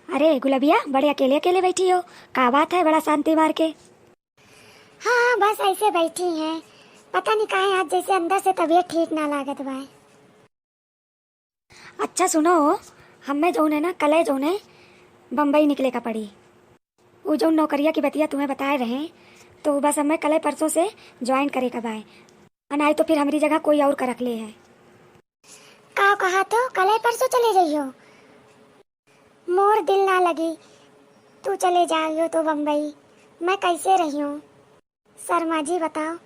अरे गुलाबिया, बड़े अकेले अकेले बैठी हो, क्या बात है? बड़ा शांति मार के। हाँ बस ऐसे बैठी हैं। पता नहीं काहे आज जैसे अंदर से तबीयत ठीक ना लागत बा। अच्छा सुनो, हमें जो है ना कल जो है बम्बई निकले का पड़ी। वो जो नौकरिया की बतिया तुम्हें बताए रहे, तो बस हमें कल परसों से ज्वाइन करे का बाय। अनाई तो फिर हमारी जगह कोई और का रख ले है। का कहा तो कल परसों चले जाइयो। मोर दिल ना लगी तू चले जाइयो तो बम्बई, मैं कैसे रही हूँ। शर्मा जी बताओ,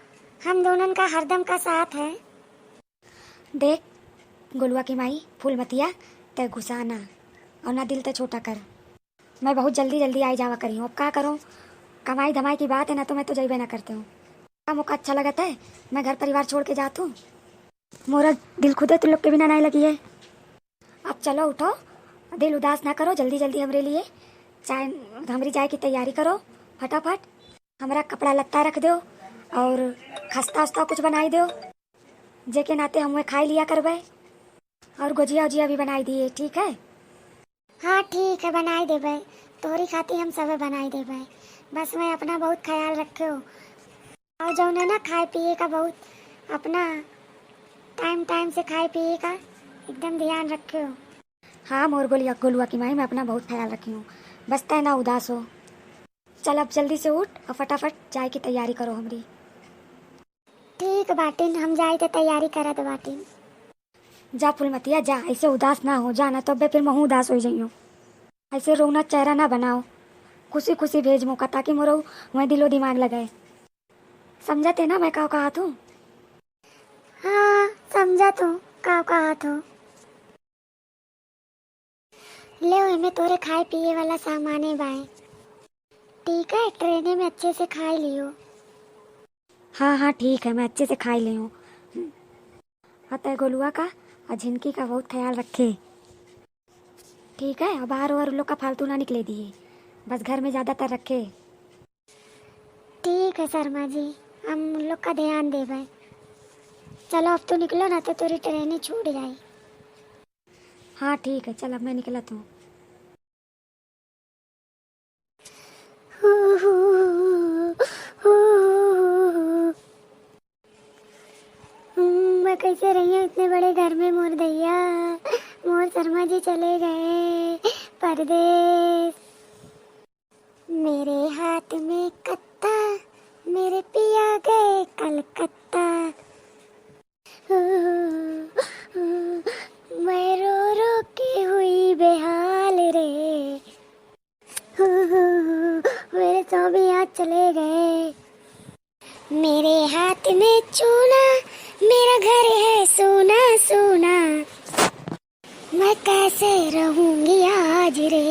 हम दोनों का हरदम का साथ है। देख गुलुआ की माई फूलमतिया, ते घुसाना और ना दिल ते छोटा कर। मैं बहुत जल्दी जल्दी आई जावा करी हूँ, अब क्या करूँ? कमाई धमाई की बात है ना, तो मैं तो जइबे ना करते हूँ। का मौका अच्छा लगता है, मैं घर परिवार छोड़ के जाती हूँ। मोरा दिल खुदे तुम लोग के बिना नहीं लगी है। अब चलो उठो, दिल उदास ना करो, जल्दी जल्दी हमरे लिए चाय, हमारी चाय की तैयारी करो फटाफट। हमारा कपड़ा लत्ता रख दो और खस्ता उस्ता कुछ बनाई दो, जेके नाते हम खाई लिया करबे। और गुजिया उजिया भी बनाई दिए, ठीक है? हाँ ठीक है, बनाई देबे। तोहरी खाती हम सब बनाई देबे। बस मैं अपना बहुत ख्याल रखियो। और जो है ना खाए पिए का बहुत अपना टाइम टाइम से खाए पिए का एकदम ध्यान रखियो। हाँ मोर गोलिया गोलुआ की माई, मैं अपना बहुत ख्याल रखी हूँ। बस तय ना उदास हो। चल अब जल्दी से उठ और फटाफट चाय की तैयारी करो हमारी। ठीक बाटिन, हम जाए तो तैयारी करत बाटिन। जा फुलमतिया जा, ऐसे उदास ना हो जाना, तो बे फिर महू उदास हो जाइयो। ऐसे रोना चेहरा ना बनाओ, खुशी खुशी भेज मौका, ताकि मोरो वह दिलो दिमाग लगाए। समझते ना मैं कहा तू? हाँ समझा तू का कहा तो। ले हमें तोरे खाए पिए वाला सामान बाए। ठीक है, ट्रेने में अच्छे से खा लियो। हाँ हाँ ठीक है, मैं अच्छे से खाई ले हूँ। अतः गोलुआ का और झिनकी का बहुत ख्याल रखे, ठीक है? और बाहर और लोग का फालतू ना निकले दिए, बस घर में ज़्यादातर रखे। ठीक है शर्मा जी, हम उन लोग का ध्यान देवे। चलो अब तो निकलो ना तो तेरी ट्रेनें छूट जाए। हाँ ठीक है, चल अब मैं निकला हूँ। मैं कैसे रही हूँ इतने बड़े घर में। मोर दैया, मोर शर्मा जी चले गए परदेश। मेरे हाथ में कत्ता, मेरे पिया गए कलकत्ता। मैं रो रो के हुई बेहाल रे। मेरे स्वामी आज चले गए। मेरे हाथ में चूना, मेरा घर है सोना सोना। मैं कैसे रहूंगी आज रे।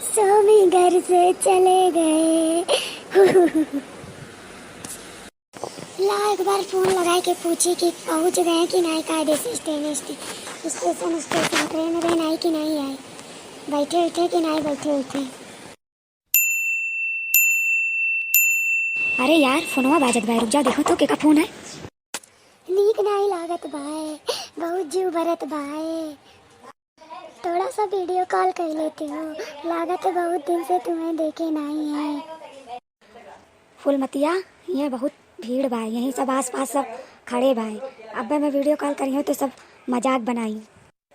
स्वामी घर से चले गए। ला एक बार फोन लगाए के पूछी कि पहुंच गए कि नहीं, कायदे से स्टेशन ट्रेन व्रेन आई कि नहीं आई, बैठे उठे कि नहीं बैठे उठे। अरे यार फोनवा बाजत भाई, रुक जा देखो तो के फोन है। नीक नहीं लागत भाई, बहुत जीव भरत भाई। थोड़ा सा वीडियो कॉल कर लेती हूँ, लागत है बहुत दिन से तुम्हें देखे नहीं है। फुलमतिया, ये बहुत भीड़ भाई, यहीं सब आस पास सब खड़े भाई। अब मैं वीडियो कॉल करी हूँ तो सब मजाक बनाई।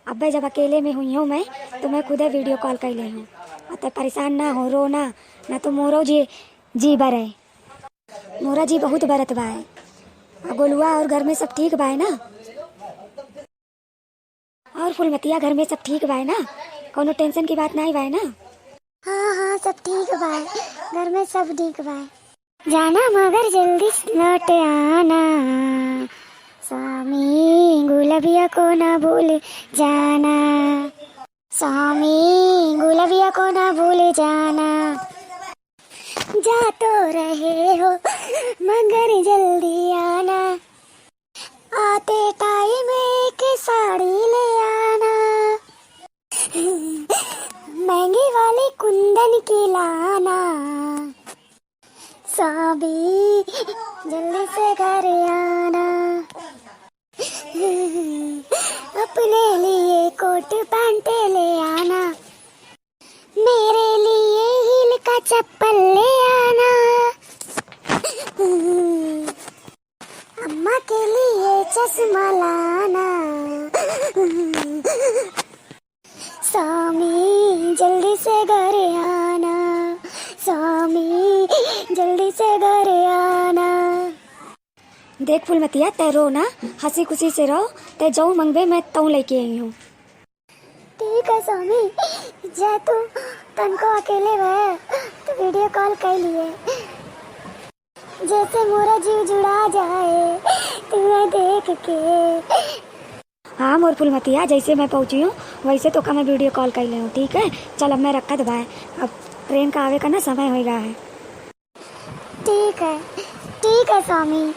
अब जब अकेले में हुई हूँ मैं, तो मैं खुद वीडियो कॉल कर ले हूँ। तो परेशान ना हो, रोना ना, तो मोरो जी बरे, मोरा जी बहुत बरत भाई। और गोलुआ और घर में सब ठीक भाई ना? और फुलमतिया घर में सब ठीक भाई ना? कोनो टेंशन की बात नहीं भाई ना? हाँ हाँ सब ठीक भाई, घर में सब ठीक भाई। जाना मगर जल्दी लौट आना, स्वामी गुलाबिया को ना भूल जाना। स्वामी गुलाबिया को ना भूल जाना। जा तो रहे हो मगर जल्दी आना, आते टाइम एक साड़ी ले आना। महंगी वाली कुंदन की लाना। साबी जल्दी से घर आना। पैंट ले आना, मेरे लिए हील का चप्पल ले आना, अम्मा के लिए चश्मा लाना, स्वामी जल्दी से घर आना, स्वामी जल्दी से घर आना। देख फूलमतिया, तय रो ना, हंसी खुशी से रहो। तय जाऊ मंगबे मैं तऊ लेके आई हूँ। ठीक है स्वामी, जा तू तनको अकेले रह तो वीडियो कॉल कर लिए, जैसे मोरा जीव जुड़ा जाए तुम्हें देख के। हाँ मोर फूलमतिया, जैसे मैं पहुँची हूँ वैसे तो का मैं वीडियो कॉल कर ले हूँ। ठीक है, चल अब मैं रखा दबाए, अब ट्रेन का आवे का ना समय हो गया है। ठीक है स्वामी।